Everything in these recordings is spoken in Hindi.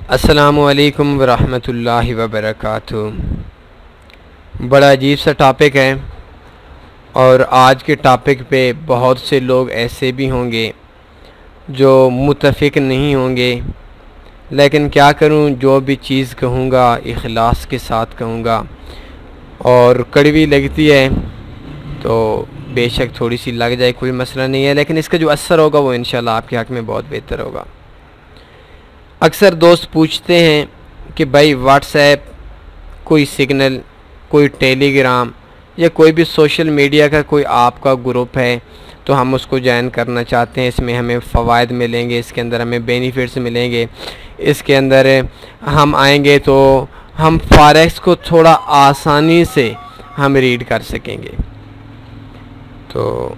अस्सलामुअलैकुम वरहमतुल्लाहि वबरकातुहू। बड़ा अजीब सा टॉपिक है और आज के टॉपिक पे बहुत से लोग ऐसे भी होंगे जो मुत्तफ़िक नहीं होंगे, लेकिन क्या करूं, जो भी चीज़ कहूँगा इखलास के साथ कहूँगा और कड़वी लगती है तो बेशक थोड़ी सी लग जाए, कोई मसला नहीं है, लेकिन इसका जो असर होगा वो इंशाल्लाह आपके हक़ में बहुत बेहतर होगा। अक्सर दोस्त पूछते हैं कि भाई व्हाट्सएप, कोई सिग्नल, कोई टेलीग्राम या कोई भी सोशल मीडिया का कोई आपका ग्रुप है तो हम उसको ज्वाइन करना चाहते हैं, इसमें हमें फ़वाइद मिलेंगे, इसके अंदर हमें बेनिफिट्स मिलेंगे, इसके अंदर हम आएंगे तो हम फॉरेक्स को थोड़ा आसानी से हम रीड कर सकेंगे। तो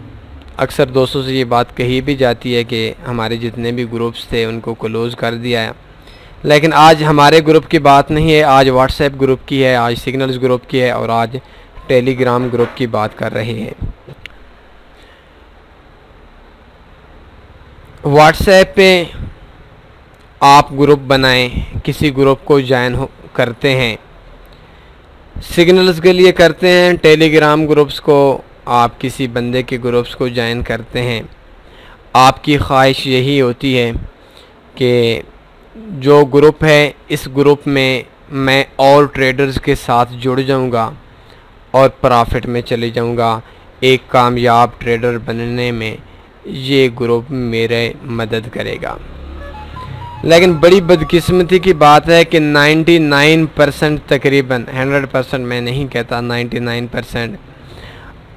अक्सर दोस्तों से ये बात कही भी जाती है कि हमारे जितने भी ग्रुप्स थे उनको क्लोज़ कर दिया है, लेकिन आज हमारे ग्रुप की बात नहीं है, आज व्हाट्सएप ग्रुप की है, आज सिग्नल्स ग्रुप की है और आज टेलीग्राम ग्रुप की बात कर रहे हैं। व्हाट्सएप पे आप ग्रुप बनाएं, किसी ग्रुप को ज्वाइन करते हैं, सिग्नल्स के लिए करते हैं, टेलीग्राम ग्रुप्स को आप किसी बंदे के ग्रुप्स को ज्वाइन करते हैं। आपकी ख्वाहिश यही होती है कि जो ग्रुप है इस ग्रुप में मैं और ट्रेडर्स के साथ जुड़ जाऊंगा और प्रॉफिट में चले जाऊंगा, एक कामयाब ट्रेडर बनने में ये ग्रुप मेरे मदद करेगा। लेकिन बड़ी बदकिस्मती की बात है कि 99% तकरीबन, 100% मैं नहीं कहता, 99%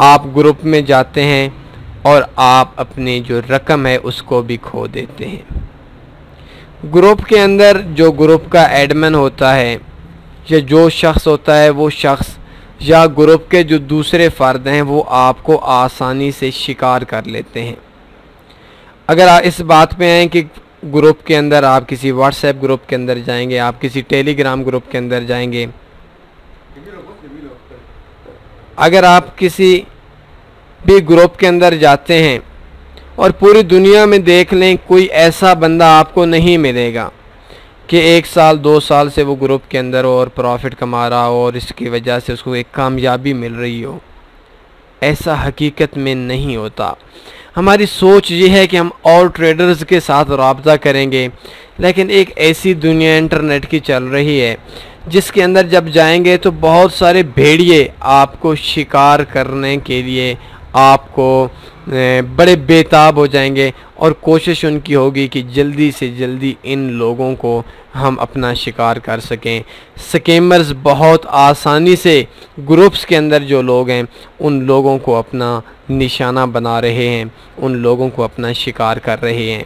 आप ग्रुप में जाते हैं और आप अपनी जो रकम है उसको भी खो देते हैं। ग्रुप के अंदर जो ग्रुप का एडमिन होता है या जो शख्स होता है, वो शख्स या ग्रुप के जो दूसरे फ़र्द हैं वो आपको आसानी से शिकार कर लेते हैं। अगर आप इस बात पे आएँ कि ग्रुप के अंदर आप किसी व्हाट्सएप ग्रुप के अंदर जाएंगे, आप किसी टेलीग्राम ग्रुप के अंदर जाएंगे, अगर आप किसी भी ग्रुप के अंदर जाते हैं और पूरी दुनिया में देख लें, कोई ऐसा बंदा आपको नहीं मिलेगा कि 1 साल 2 साल से वो ग्रुप के अंदर हो और प्रॉफिट कमा रहा हो और इसकी वजह से उसको एक कामयाबी मिल रही हो। ऐसा हकीकत में नहीं होता। हमारी सोच ये है कि हम और ट्रेडर्स के साथ राब्ता करेंगे, लेकिन एक ऐसी दुनिया इंटरनेट की चल रही है जिसके अंदर जब जाएंगे तो बहुत सारे भेड़िए आपको शिकार करने के लिए आपको बड़े बेताब हो जाएंगे और कोशिश उनकी होगी कि जल्दी से जल्दी इन लोगों को हम अपना शिकार कर सकें। स्कैमर्स बहुत आसानी से ग्रुप्स के अंदर जो लोग हैं उन लोगों को अपना निशाना बना रहे हैं, उन लोगों को अपना शिकार कर रहे हैं।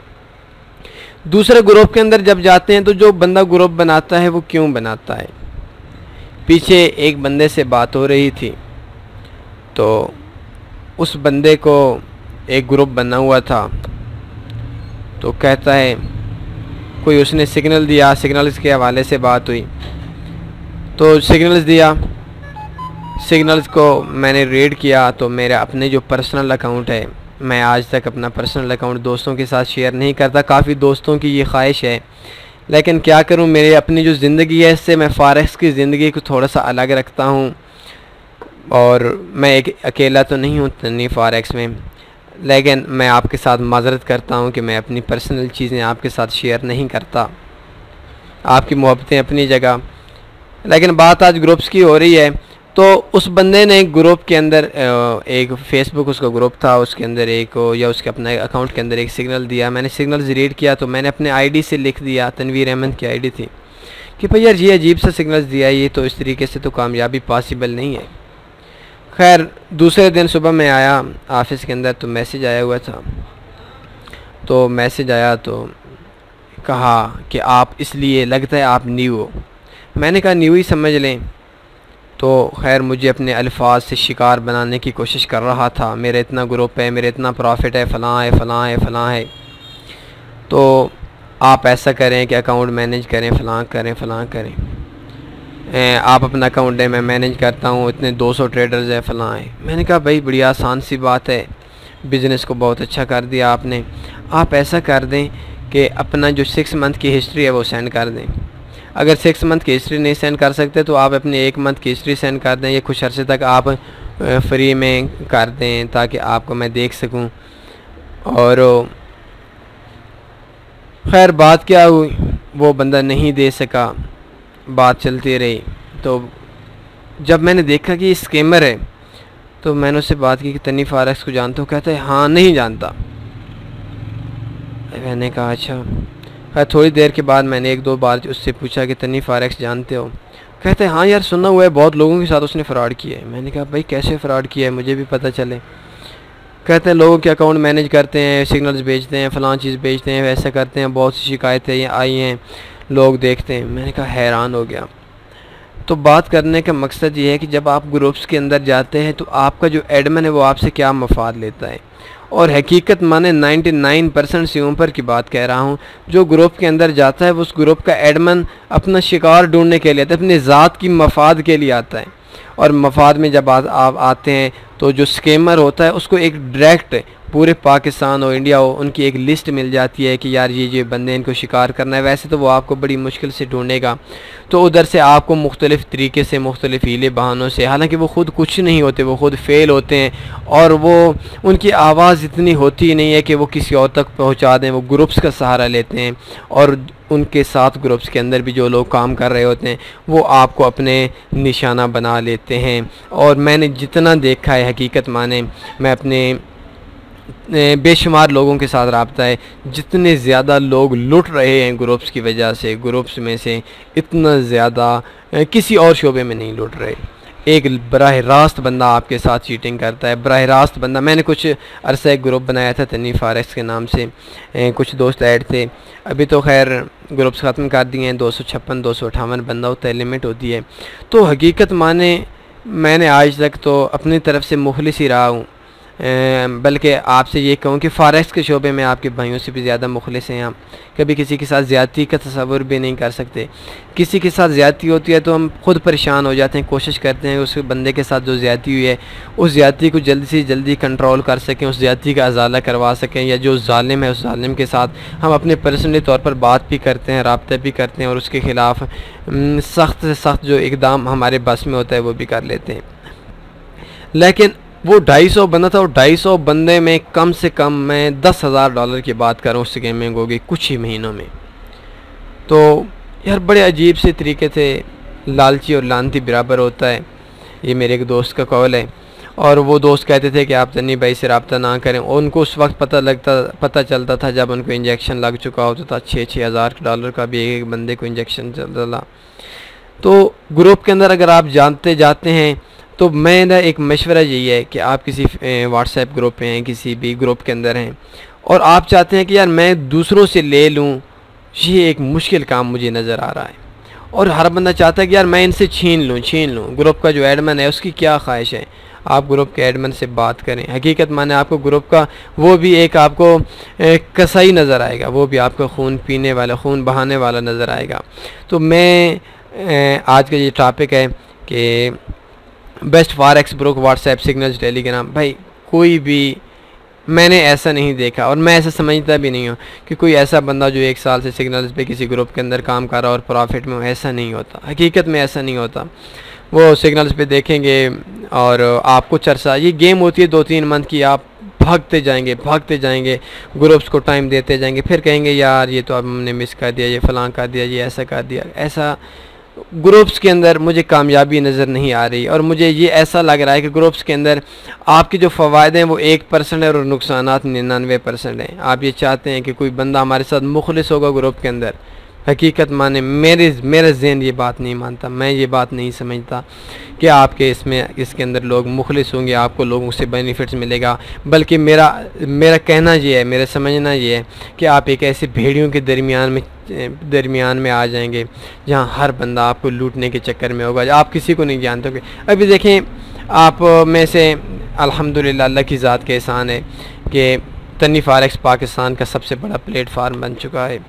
दूसरे ग्रुप के अंदर जब जाते हैं तो जो बंदा ग्रुप बनाता है वो क्यों बनाता है? पीछे एक बंदे से बात हो रही थी तो उस बंदे को एक ग्रुप बना हुआ था, तो कहता है कोई उसने सिग्नल दिया, सिग्नल्स के हवाले से बात हुई तो सिग्नल्स दिया, सिग्नल्स को मैंने रीड किया तो मेरा अपने जो पर्सनल अकाउंट है, मैं आज तक अपना पर्सनल अकाउंट दोस्तों के साथ शेयर नहीं करता। काफ़ी दोस्तों की ये ख्वाहिश है, लेकिन क्या करूं, मेरी अपनी जो ज़िंदगी है इससे मैं फॉरेक्स की ज़िंदगी को थोड़ा सा अलग रखता हूं और मैं एक अकेला तो नहीं हूं तन्नी फॉरेक्स में, लेकिन मैं आपके साथ माज़रत करता हूं कि मैं अपनी पर्सनल चीज़ें आपके साथ शेयर नहीं करता। आपकी मोहब्बतें अपनी जगह, लेकिन बात आज ग्रुप्स की हो रही है। तो उस बंदे ने ग्रुप के अंदर एक फेसबुक उसका ग्रुप था, उसके अंदर एक या उसके अपने अकाउंट के अंदर एक सिग्नल दिया। मैंने सिग्नल्स रीड किया तो मैंने अपने आईडी से लिख दिया, तनवीर अहमद की आईडी थी, कि भाई यार ये अजीब सा सिग्नल्स दिया, ये तो इस तरीके से तो कामयाबी पॉसिबल नहीं है। खैर दूसरे दिन सुबह मैं आया ऑफिस के अंदर तो मैसेज आया हुआ था, तो मैसेज आया तो कहा कि आप, इसलिए लगता है आप न्यू हो। मैंने कहा न्यू ही समझ लें। तो खैर मुझे अपने अल्फाज से शिकार बनाने की कोशिश कर रहा था, मेरा इतना ग्रुप है, मेरा इतना प्रॉफिट है, फ़लाँ है, फ़लाँ है, फ़लाँ है, तो आप ऐसा करें कि अकाउंट मैनेज करें, फ़लाँ करें, फ़लाँ करें, आप अपना अकाउंट है, मैं मैनेज करता हूँ, इतने 200 ट्रेडर्स है, फ़लाँ है। मैंने कहा भाई बड़ी आसान सी बात है, बिज़नेस को बहुत अच्छा कर दिया आपने। आप ऐसा कर दें कि अपना जो 6 मंथ की हिस्ट्री है वो सेंड कर दें। अगर 6 मंथ की हिस्ट्री नहीं सेंड कर सकते तो आप अपनी 1 मंथ की हिस्ट्री सेंड कर दें, ये कुछ अर्से तक आप फ्री में कर दें ताकि आपको मैं देख सकूं। और खैर बात क्या हुई, वो बंदा नहीं दे सका, बात चलती रही। तो जब मैंने देखा कि ये स्कैमर है तो मैंने उससे बात की कि तन्नी फारक्स को जानते हो? कहता है हाँ नहीं जानता। मैंने कहा अच्छा। खैर थोड़ी देर के बाद मैंने 1-2 बार उससे पूछा कि तन्नी फारक्स जानते हो? कहते हैं हाँ यार सुना हुआ है, बहुत लोगों के साथ उसने फ़्रॉड किया है। मैंने कहा भाई कैसे फ़्रॉड किया है, मुझे भी पता चले। कहते हैं लोगों के अकाउंट मैनेज करते हैं, सिग्नल्स बेचते हैं, फ़लाँ चीज़ बेचते हैं, वैसा करते हैं, बहुत सी शिकायतें आई हैं, लोग देखते हैं। मैंने कहा हैरान हो गया। तो बात करने का मकसद ये है कि जब आप ग्रुप्स के अंदर जाते हैं तो आपका जो एडमिन है वो आपसे क्या मफाद लेता है। और हकीकत माने 99% से ऊपर की बात कह रहा हूँ, जो ग्रुप के अंदर जाता है वो उस ग्रुप का एडमिन अपना शिकार ढूंढने के लिए आता है, अपने ज़ात की मफाद के लिए आता है। और मफाद में जब आप आते हैं तो जो स्कैमर होता है उसको एक डायरेक्ट पूरे पाकिस्तान हो इंडिया हो उनकी एक लिस्ट मिल जाती है कि यार ये बंदे इनको शिकार करना है। वैसे तो वो आपको बड़ी मुश्किल से ढूंढेगा, तो उधर से आपको मुख्तलिफ़ तरीके से मुख्तलिफ़ हीले बहानों से, हालांकि वो ख़ुद कुछ नहीं होते, वो ख़ुद फेल होते हैं और वो उनकी आवाज़ इतनी होती नहीं है कि वो किसी और तक पहुंचा दें। वो ग्रुप्स का सहारा लेते हैं और उनके साथ ग्रुप्स के अंदर भी जो लोग काम कर रहे होते हैं वो आपको अपने निशाना बना लेते हैं। और मैंने जितना देखा है हकीकत माने, मैं अपने बेशुमार लोगों के साथ रब्ता है, जितने ज़्यादा लोग लुट रहे हैं ग्रुप्स की वजह से, ग्रुप्स में से इतना ज़्यादा किसी और शोबे में नहीं लुट रहे। एक बराह रास्त बंदा आपके साथ चीटिंग करता है, बराह रास्त बंदा। मैंने कुछ अरसा एक ग्रुप बनाया था तन्नी फारक्स के नाम से, कुछ दोस्त ऐड थे, अभी तो खैर ग्रुप्स ख़त्म कर दिए हैं। 256-258 बंदा होता है, लिमिट होती है। तो हकीकत माने मैंने आज तक तो अपनी तरफ से मुखलिस ही रहा हूँ, बल्कि आपसे ये कहूँ कि फारक्स के शोबे में आपके भाइयों से भी ज़्यादा मुखलिस हैं हम। कभी किसी के साथ ज़्यादती का तसव्वुर भी नहीं कर सकते। किसी के साथ ज़्यादती होती है तो हम खुद परेशान हो जाते हैं, कोशिश करते हैं उस बंदे के साथ जो ज़्यादती हुई है उस ज़्यादती को जल्दी से जल्दी कंट्रोल कर सकें, उस ज़्यादती का अजाला करवा सकें, या जो ज़ालिम है उस ज़ालिम के साथ हम अपने पर्सनली तौर पर बात भी करते हैं, राब्ता भी करते हैं और उसके ख़िलाफ़ सख्त से सख्त जो इक़दाम हमारे बस में होता है वो भी कर लेते हैं। लेकिन वो 250 बंदा था और 250 बंदे में कम से कम मैं $10,000 की बात कर रहा हूँ, उससे गेमिंग होगी कुछ ही महीनों में। तो यार बड़े अजीब से तरीके थे, लालची और लानती बराबर होता है, ये मेरे एक दोस्त का कॉल है। और वो दोस्त कहते थे कि आप तन्नी भाई से रब्ता ना करें। उनको उस वक्त पता चलता था जब उनको इंजेक्शन लग चुका होता था, $6,000 का भी एक बंदे को इंजेक्शन चलता। तो ग्रुप के अंदर अगर आप जानते जाते हैं तो मेरा एक मशवरा यही है कि आप किसी व्हाट्सएप ग्रुप में हैं, किसी भी ग्रुप के अंदर हैं और आप चाहते हैं कि यार मैं दूसरों से ले लूँ, ये एक मुश्किल काम मुझे नज़र आ रहा है। और हर बंदा चाहता है कि यार मैं इनसे छीन लूँ। ग्रुप का जो एडमिन है उसकी क्या ख्वाहिश है, आप ग्रुप के एडमिन से बात करें। हकीकत माने आपको ग्रुप का वो भी एक आपको कसाई नज़र आएगा, वो भी आपका खून पीने वाला, खून बहाने वाला नज़र आएगा। तो मैं आज का ये टॉपिक है कि best forex broker WhatsApp signals Telegram. भाई कोई भी मैंने ऐसा नहीं देखा और मैं ऐसा समझता भी नहीं हूँ कि कोई ऐसा बंदा जो 1 साल से सिग्नल्स पे किसी ग्रुप के अंदर काम कर रहा और प्रॉफिट में हो, ऐसा नहीं होता। हकीकत में ऐसा नहीं होता। वो सिग्नल्स पे देखेंगे और आपको चर्चा, ये गेम होती है 2-3 मंथ की, आप भागते जाएंगे ग्रुप्स को टाइम देते जाएंगे, फिर कहेंगे यार ये तो अब हमने मिस कर दिया, ये फ़लाँ कर दिया, ये ऐसा कर दिया। ऐसा ग्रुप्स के अंदर मुझे कामयाबी नज़र नहीं आ रही और मुझे ये ऐसा लग रहा है कि ग्रुप्स के अंदर आपके जो फ़वायदे हैं वो 1% है और नुकसानात 99% हैं। आप ये चाहते हैं कि कोई बंदा हमारे साथ मुखलिस होगा ग्रुप के अंदर। हकीकत माने मेरा ज़हन ये बात नहीं मानता, मैं ये बात नहीं समझता कि आपके इसके अंदर लोग मुखलिस होंगे, आपको लोगों से बेनिफिट्स मिलेगा। बल्कि मेरा कहना ये है, मेरा समझना ये है कि आप एक ऐसे भेड़ियों के दरमियान में आ जाएंगे जहाँ हर बंदा आपको लूटने के चक्कर में होगा, आप किसी को नहीं जानते होंगे। अभी देखें, आप में से अल्हम्दुलिल्लाह अल्लाह की ज़ात का एहसान है कि तन्नी फारक्स पाकिस्तान का सबसे बड़ा प्लेटफार्म बन चुका है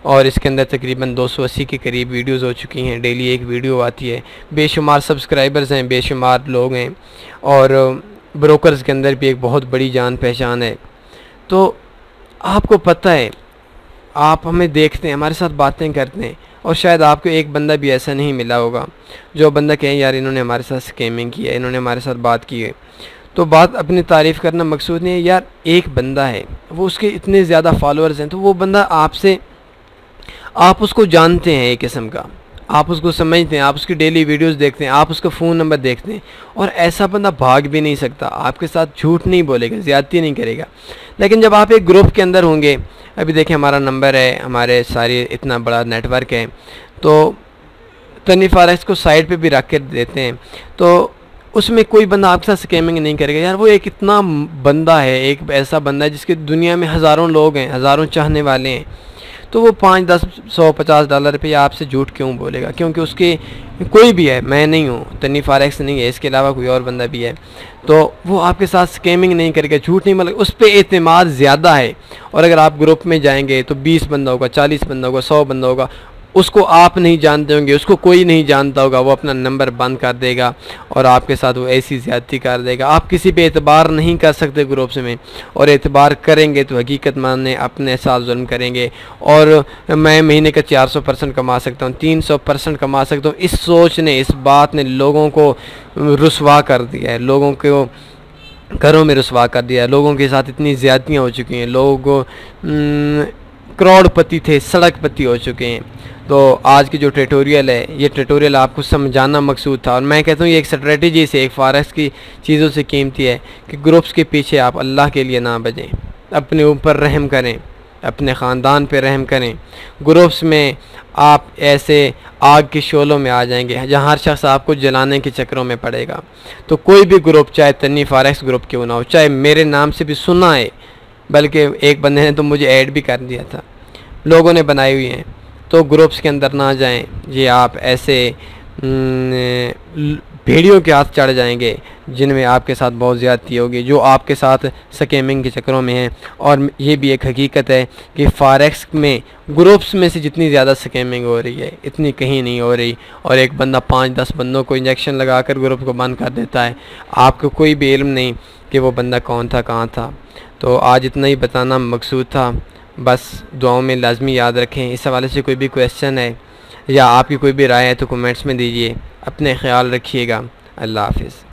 और इसके अंदर तकरीबन 280 के करीब वीडियोस हो चुकी हैं। डेली एक वीडियो आती है, बेशुमार सब्सक्राइबर्स हैं, बेशुमार लोग हैं और ब्रोकर्स के अंदर भी एक बहुत बड़ी जान पहचान है। तो आपको पता है, आप हमें देखते हैं, हमारे साथ बातें करते हैं और शायद आपको एक बंदा भी ऐसा नहीं मिला होगा जो बंदा कहे यार इन्होंने हमारे साथ स्कैमिंग की है, इन्होंने हमारे साथ बात की है। तो बात अपनी तारीफ़ करना मकसूद नहीं है यार, एक बंदा है वो उसके इतने ज़्यादा फॉलोअर्स हैं, तो वो बंदा आपसे, आप उसको जानते हैं एक किस्म का, आप उसको समझते हैं, आप उसकी डेली वीडियोस देखते हैं, आप उसका फ़ोन नंबर देखते हैं, और ऐसा बंदा भाग भी नहीं सकता, आपके साथ झूठ नहीं बोलेगा, ज़्यादती नहीं करेगा। लेकिन जब आप एक ग्रुप के अंदर होंगे, अभी देखें हमारा नंबर है, हमारे सारे इतना बड़ा नेटवर्क है, तो तन्वी फॉरेक्स को साइड पे भी रख कर देते हैं, तो उसमें कोई बंदा आपके साथ स्कैमिंग नहीं करेगा। यार वो एक इतना बंदा है, एक ऐसा बंदा है जिसके दुनिया में हज़ारों लोग हैं, हज़ारों चाहने वाले हैं, तो वो 5, 10, 100, $50 पे आपसे झूठ क्यों बोलेगा? क्योंकि उसके कोई भी है, मैं नहीं हूँ, तन्वी फॉरेक्स नहीं है, इसके अलावा कोई और बंदा भी है, तो वो आपके साथ स्कैमिंग नहीं करेगा, झूठ नहीं बोलेगा, उस पर एतमाद ज़्यादा है। और अगर आप ग्रुप में जाएंगे तो 20 बंदा होगा, 40 बंदा होगा, 100 बंदा होगा, उसको आप नहीं जानते होंगे, उसको कोई नहीं जानता होगा, वो अपना नंबर बंद कर देगा और आपके साथ वो ऐसी ज़्यादती कर देगा। आप किसी पे एतबार नहीं कर सकते ग्रुप्स में, और एतबार करेंगे तो हकीकत माने अपने साथ जुल्म करेंगे। और मैं महीने का 400% कमा सकता हूँ, 300% कमा सकता हूँ, इस सोच ने, इस बात ने लोगों को रुसवा कर दिया है, लोगों को घरों में रुसवा कर दिया है, लोगों के साथ इतनी ज़्यादतियाँ हो चुकी हैं, लोग करोड़पति थे सड़कपति हो चुके हैं। तो आज की जो ट्यूटोरियल है, ये ट्यूटोरियल आपको समझाना मकसूद था, और मैं कहता हूँ ये एक स्ट्रेटजी से, एक फॉरेक्स की चीज़ों से कीमती है कि ग्रुप्स के पीछे आप अल्लाह के लिए ना बजें, अपने ऊपर रहम करें, अपने ख़ानदान पे रहम करें। ग्रुप्स में आप ऐसे आग के शोलों में आ जाएंगे जहाँ हर शख्स आपको जलाने के चक्करों में पड़ेगा। तो कोई भी ग्रुप, चाहे तन्वी फॉरेक्स ग्रुप क्यों ना हो, चाहे मेरे नाम से भी सुना है, बल्कि एक बंदे ने तो मुझे ऐड भी कर दिया था, लोगों ने बनाई हुई हैं, तो ग्रुप्स के अंदर ना जाएं। ये आप ऐसे भेड़ियों के हाथ चढ़ जाएंगे जिनमें आपके साथ बहुत ज़्यादती होगी, जो आपके साथ स्कैमिंग के चक्करों में हैं। और ये भी एक हकीकत है कि फॉरेक्स में ग्रुप्स में से जितनी ज़्यादा स्कैमिंग हो रही है इतनी कहीं नहीं हो रही। और एक बंदा 5-10 बंदों को इंजेक्शन लगाकर ग्रुप को बंद कर देता है, आपको कोई भी इल्म नहीं कि वो बंदा कौन था, कहाँ था। तो आज इतना ही बताना मकसूद था, बस दुआओं में लाजमी याद रखें। इस हवाले से कोई भी क्वेश्चन है या आपकी कोई भी राय है तो कमेंट्स में दीजिए। अपने ख्याल रखिएगा। अल्लाह हाफिज़।